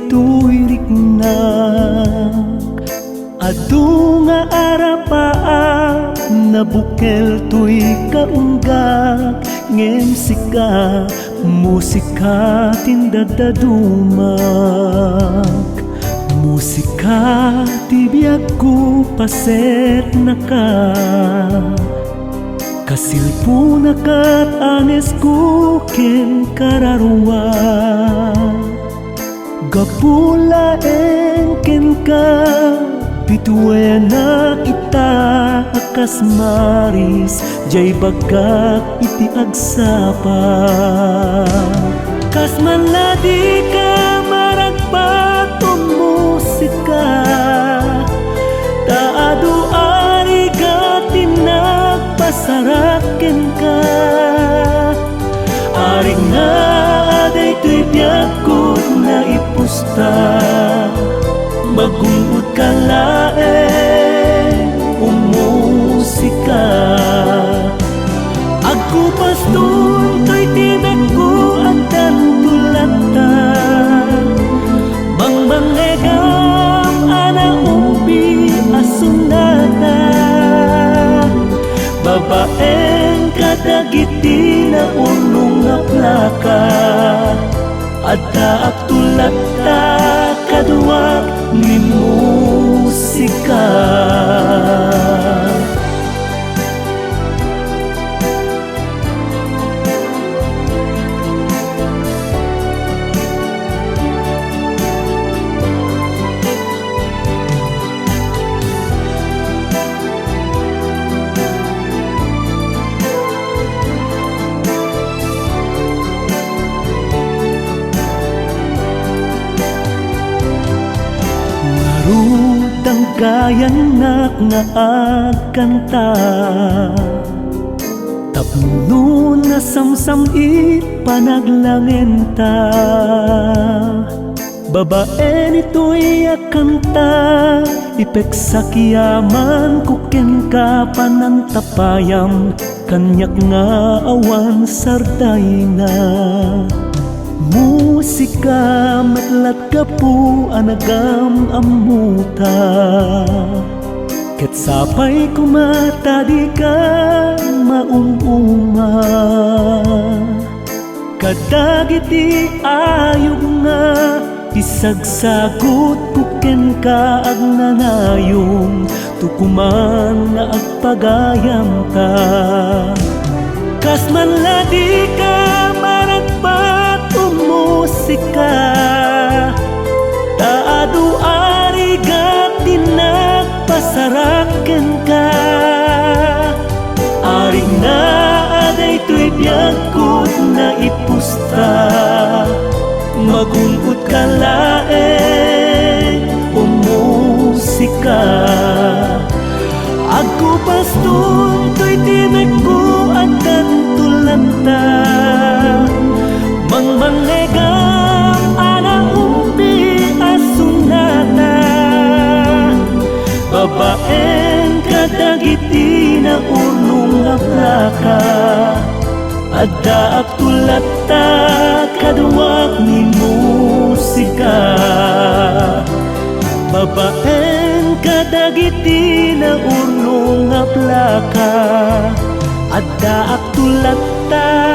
daytoy riknak. Adu nga arapaa nabukel to'y kaunggak. Ngem sika musika tindadadumak. Musika tibiyag ko paset naka. Kasilpo nakat anes ko ken kararwa. Gapula ken ka pituwe na kita akas maris. Jay bagak iti agsapa. Kas manladi ka maragpatong musika. Taado ari gatin nagpasaraken ka. Ari nga daytoy biyagkod na ipusta. Magungod ka laeng umusika. Agkupas doon to'y tinagko at tantulata. Mangmangegam ana umbi asunata. Babaeng kadagiti na unong nga plaka. Adda agtulata kaduwag ni musika. Rudang kayanak nga agkanta. Tapno na samsamit panaglangenta. Babae nito'y akanta. Ipeksakiyaman kuken ka panantapayam. Kanyak nga awan sarday na. Musika matlat ka po anagam amuta. Ket sapay kumatadi ka maumuma. Kadagiti ayog nga isagsagot kuken ka agnanayong. Tukuman nga agpagayam ta. Kas manladi ka maragpatong musika. Taado ari gatin nagpasaraken ka. Ari nga daytoy biyagkod na ipusta. Magungkot ka laeng umusika. Agkupas doon to'y tinagko at tantulanta. Mangmangegam ana umbi asunata. Babaeng kadagiti na unong nga plaka. Adda agtulata kaduwag ni musika. Babaeng kadagiti na unong nga plaka. Adda agtulata